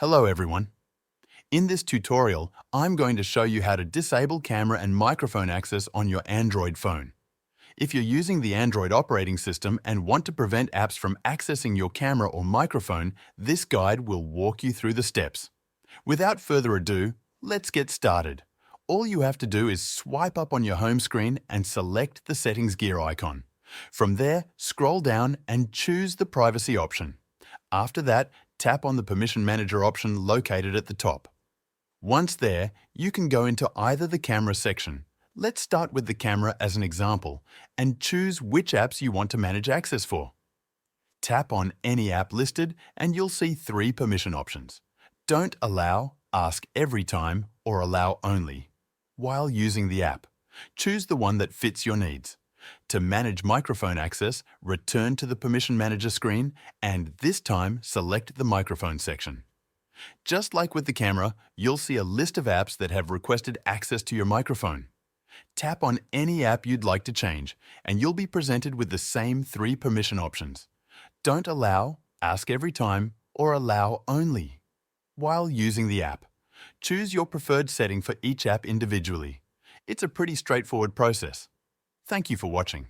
Hello everyone. In this tutorial, I'm going to show you how to disable camera and microphone access on your Android phone. If you're using the Android operating system and want to prevent apps from accessing your camera or microphone, this guide will walk you through the steps. Without further ado, let's get started. All you have to do is swipe up on your home screen and select the settings gear icon. From there, scroll down and choose the privacy option. After that, tap on the Permission Manager option located at the top. Once there, you can go into either the camera section. Let's start with the camera as an example and choose which apps you want to manage access for. Tap on any app listed and you'll see three permission options. Don't allow, ask every time, or allow only. While using the app, choose the one that fits your needs. To manage microphone access, return to the Permission Manager screen and this time select the microphone section. Just like with the camera, you'll see a list of apps that have requested access to your microphone. Tap on any app you'd like to change and you'll be presented with the same three permission options. Don't allow, ask every time, or allow only. While using the app, choose your preferred setting for each app individually. It's a pretty straightforward process. Thank you for watching.